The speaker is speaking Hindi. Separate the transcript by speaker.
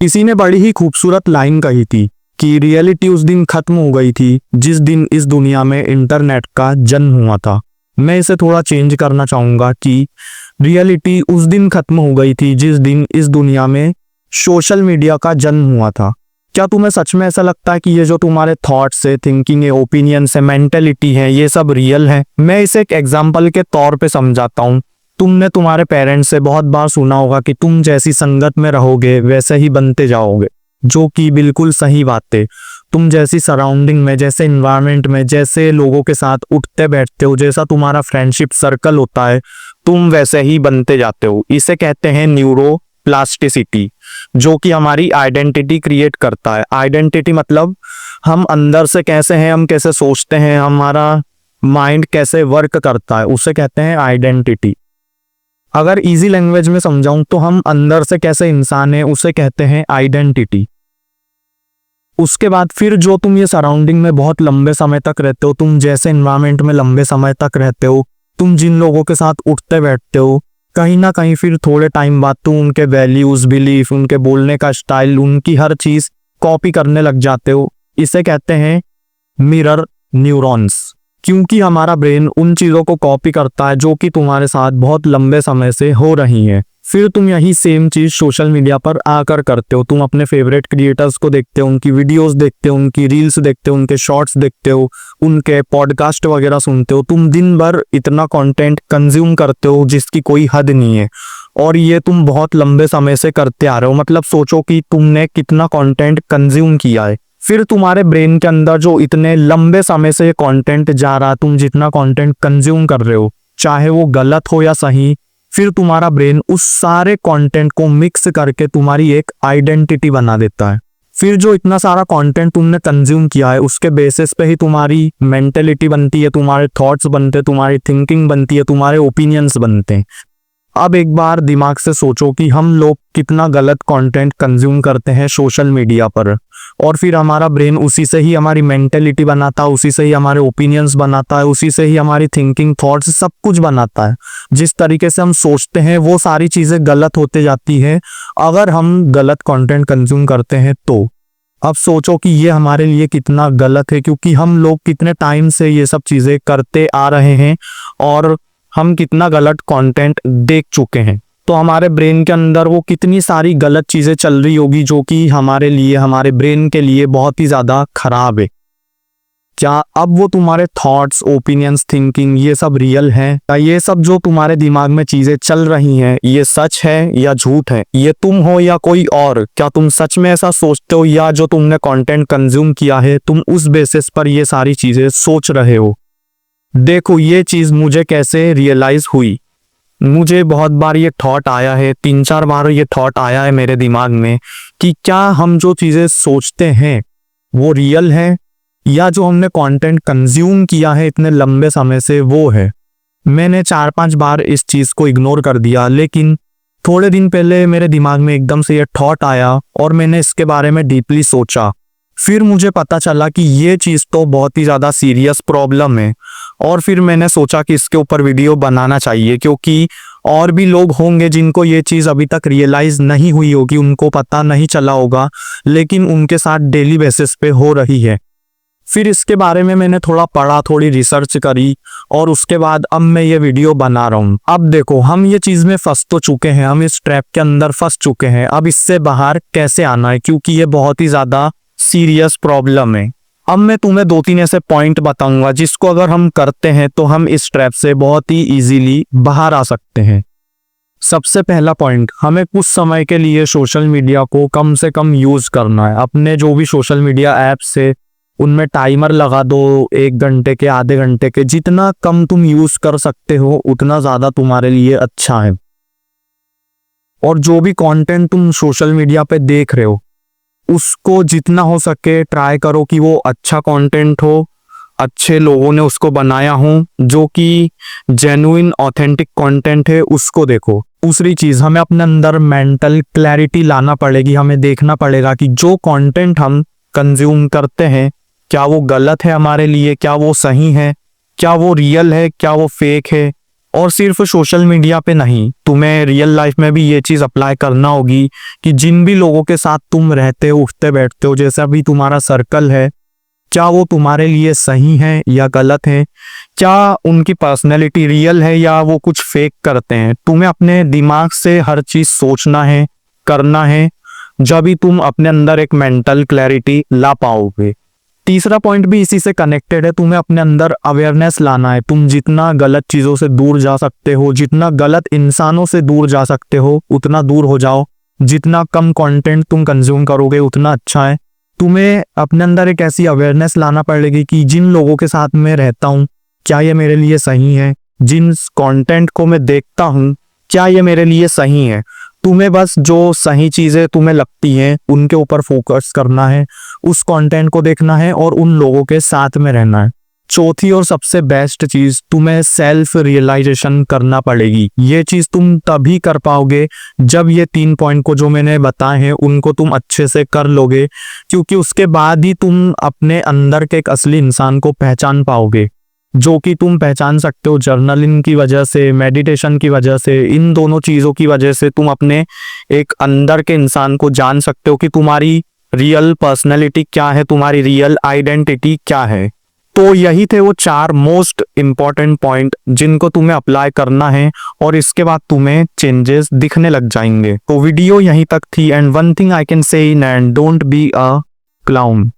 Speaker 1: किसी ने बड़ी ही खूबसूरत लाइन कही थी कि रियलिटी उस दिन खत्म हो गई थी जिस दिन इस दुनिया में इंटरनेट का जन्म हुआ था। मैं इसे थोड़ा चेंज करना चाहूंगा कि रियलिटी उस दिन खत्म हो गई थी जिस दिन इस दुनिया में सोशल मीडिया का जन्म हुआ था। क्या तुम्हें सच में ऐसा लगता है कि ये जो तुम्हारे थॉट्स है, थिंकिंग है, ओपिनियंस है, मेंटेलिटी है, ये सब रियल है? मैं इसे एक एग्जांपल के तौर पे समझाता हूँ। तुमने तुम्हारे पेरेंट्स से बहुत बार सुना होगा कि तुम जैसी संगत में रहोगे वैसे ही बनते जाओगे, जो कि बिल्कुल सही बात है। तुम जैसी सराउंडिंग में, जैसे इन्वायरमेंट में, जैसे लोगों के साथ उठते बैठते हो, जैसा तुम्हारा फ्रेंडशिप सर्कल होता है, तुम वैसे ही बनते जाते हो। इसे कहते हैं न्यूरो प्लास्टिसिटी, जो कि हमारी आइडेंटिटी क्रिएट करता है। आइडेंटिटी मतलब हम अंदर से कैसे हैं, हम कैसे सोचते हैं, हमारा माइंड कैसे वर्क करता है, उसे कहते हैं आइडेंटिटी। अगर इजी लैंग्वेज में समझाऊं तो हम अंदर से कैसे इंसान हैं उसे कहते हैं आइडेंटिटी। उसके बाद फिर जो तुम ये सराउंडिंग में बहुत लंबे समय तक रहते हो, तुम जैसे इन्वायरमेंट में लंबे समय तक रहते हो, तुम जिन लोगों के साथ उठते बैठते हो, कहीं ना कहीं फिर थोड़े टाइम बाद तुम उनके वैल्यूज, बिलीफ, उनके बोलने का स्टाइल, उनकी हर चीज कॉपी करने लग जाते हो। इसे कहते हैं मिरर न्यूरॉन्स, क्योंकि हमारा ब्रेन उन चीजों को कॉपी करता है जो कि तुम्हारे साथ बहुत लंबे समय से हो रही हैं। फिर तुम यही सेम चीज सोशल मीडिया पर आकर करते हो। तुम अपने फेवरेट क्रिएटर्स को देखते हो, उनकी वीडियोस देखते हो, उनकी रील्स देखते हो, उनके शॉर्ट्स देखते हो, उनके पॉडकास्ट वगैरह सुनते हो। तुम दिन भर इतना कंटेंट कंज्यूम करते हो जिसकी कोई हद नहीं है, और ये तुम बहुत लंबे समय से करते आ रहे हो। मतलब सोचो कि तुमने कितना कंटेंट कंज्यूम किया है। फिर तुम्हारे ब्रेन के अंदर जो इतने लंबे समय से कंटेंट जा रहा है, तुम जितना कंटेंट कंज्यूम कर रहे हो, चाहे वो गलत हो या सही, फिर तुम्हारा ब्रेन उस सारे कंटेंट को मिक्स करके तुम्हारी एक आइडेंटिटी बना देता है। फिर जो इतना सारा कंटेंट तुमने कंज्यूम किया है उसके बेसिस पे ही तुम्हारी मेंटेलिटी बनती है, तुम्हारे थॉट्स बनते हैं, तुम्हारी थिंकिंग बनती है, तुम्हारे ओपिनियंस बनते हैं। अब एक बार दिमाग से सोचो कि हम लोग कितना गलत कंटेंट कंज्यूम करते हैं सोशल मीडिया पर, और फिर हमारा ब्रेन उसी से ही हमारी मेंटेलिटी बनाता है, उसी से ही हमारे ओपिनियंस बनाता है, उसी से ही हमारी थिंकिंग, थॉट्स, सब कुछ बनाता है। जिस तरीके से हम सोचते हैं वो सारी चीजें गलत होते जाती हैं अगर हम गलत कंटेंट कंज्यूम करते हैं तो। अब सोचो कि ये हमारे लिए कितना गलत है, क्योंकि हम लोग कितने टाइम से ये सब चीजें करते आ रहे हैं और हम कितना गलत कंटेंट देख चुके हैं। तो हमारे ब्रेन के अंदर वो कितनी सारी गलत चीजें चल रही होगी जो कि हमारे लिए, हमारे ब्रेन के लिए बहुत ही ज्यादा खराब है। क्या अब वो तुम्हारे थॉट्स, ओपिनियंस, थिंकिंग, ये सब रियल है? क्या ये सब जो तुम्हारे दिमाग में चीजें चल रही हैं ये सच है या झूठ है? ये तुम हो या कोई और? क्या तुम सच में ऐसा सोचते हो, या जो तुमने कंटेंट कंज्यूम किया है तुम उस बेसिस पर ये सारी चीजें सोच रहे हो? देखो, ये चीज मुझे कैसे रियलाइज हुई। मुझे बहुत बार ये थॉट आया है, 3-4 बार ये थॉट आया है मेरे दिमाग में कि क्या हम जो चीजें सोचते हैं वो रियल है, या जो हमने कंटेंट कंज्यूम किया है इतने लंबे समय से वो है। मैंने 4-5 बार इस चीज को इग्नोर कर दिया, लेकिन थोड़े दिन पहले मेरे दिमाग में एकदम से ये थॉट आया और मैंने इसके बारे में डीपली सोचा। फिर मुझे पता चला कि ये चीज़ तो बहुत ही ज़्यादा सीरियस प्रॉब्लम है, और फिर मैंने सोचा कि इसके ऊपर वीडियो बनाना चाहिए, क्योंकि और भी लोग होंगे जिनको ये चीज़ अभी तक रियलाइज़ नहीं हुई होगी, उनको पता नहीं चला होगा, लेकिन उनके साथ डेली बेसिस पे हो रही है। फिर इसके बारे में मैंने थोड़ा पढ़ा, थोड़ी रिसर्च करी, और उसके बाद अब मैं ये वीडियो बना रहा हूँ। अब देखो, हम ये चीज़ में फंस तो चुके हैं, हम इस ट्रैप के अंदर फंस चुके हैं। अब इससे बाहर कैसे आना है, क्योंकि ये बहुत ही ज़्यादा सीरियस प्रॉब्लम है। अब मैं तुम्हें 2-3 ऐसे पॉइंट बताऊंगा जिसको अगर हम करते हैं तो हम इस ट्रैप से बहुत ही इजीली बाहर आ सकते हैं। सबसे पहला पॉइंट, हमें कुछ समय के लिए सोशल मीडिया को कम से कम यूज करना है। अपने जो भी सोशल मीडिया ऐप्स है उनमें टाइमर लगा दो, 1 घंटे के, आधे घंटे के। जितना कम तुम यूज कर सकते हो उतना ज्यादा तुम्हारे लिए अच्छा है। और जो भी कंटेंट तुम सोशल मीडिया पे देख रहे हो उसको जितना हो सके ट्राई करो कि वो अच्छा कंटेंट हो, अच्छे लोगों ने उसको बनाया हो, जो कि जेन्युइन ऑथेंटिक कंटेंट है, उसको देखो। दूसरी चीज, हमें अपने अंदर मेंटल क्लैरिटी लाना पड़ेगी। हमें देखना पड़ेगा कि जो कंटेंट हम कंज्यूम करते हैं क्या वो गलत है हमारे लिए, क्या वो सही है, क्या वो रियल है, क्या वो फेक है, और सिर्फ सोशल मीडिया पे नहीं, तुम्हें रियल लाइफ में भी ये चीज अप्लाई करना होगी कि जिन भी लोगों के साथ तुम रहते हो, उठते बैठते हो, जैसा भी तुम्हारा सर्कल है, क्या वो तुम्हारे लिए सही है या गलत है, क्या उनकी पर्सनैलिटी रियल है या वो कुछ फेक करते हैं। तुम्हें अपने दिमाग से हर चीज सोचना है, करना है, जब भी तुम अपने अंदर एक मेंटल क्लैरिटी ला पाओगे। तीसरा पॉइंट भी इसी से कनेक्टेड है, तुम्हें अपने अंदर अवेयरनेस लाना है। तुम जितना गलत चीजों से दूर जा सकते हो, जितना गलत इंसानों से दूर जा सकते हो, उतना दूर हो जाओ। जितना कम कंटेंट तुम कंज्यूम करोगे उतना अच्छा है। तुम्हें अपने अंदर एक ऐसी अवेयरनेस लाना पड़ेगी कि जिन लोगों के साथ मैं रहता हूँ, क्या ये मेरे लिए सही है, जिन कंटेंट को मैं देखता हूँ, क्या ये मेरे लिए सही है। तुम्हें बस जो सही चीजें तुम्हें लगती हैं उनके ऊपर फोकस करना है, उस कंटेंट को देखना है और उन लोगों के साथ में रहना है। चौथी और सबसे बेस्ट चीज, तुम्हें सेल्फ रियलाइजेशन करना पड़ेगी। ये चीज तुम तभी कर पाओगे जब ये 3 पॉइंट को जो मैंने बताए हैं उनको तुम अच्छे से कर लोगे, क्योंकि उसके बाद ही तुम अपने अंदर के एक असली इंसान को पहचान पाओगे, जो कि तुम पहचान सकते हो जर्नलिंग की वजह से, मेडिटेशन की वजह से। इन दोनों चीज़ों की वजह से तुम अपने एक अंदर के इंसान को जान सकते हो कि तुम्हारी रियल पर्सनैलिटी क्या है, तुम्हारी रियल आइडेंटिटी क्या है। तो यही थे वो 4 मोस्ट इंपॉर्टेंट पॉइंट जिनको तुम्हें अप्लाई करना है और इसके बाद तुम्हें चेंजेस दिखने लग जाएंगे। तो वीडियो यहीं तक थी। And one thing I can say in and don't be a clown.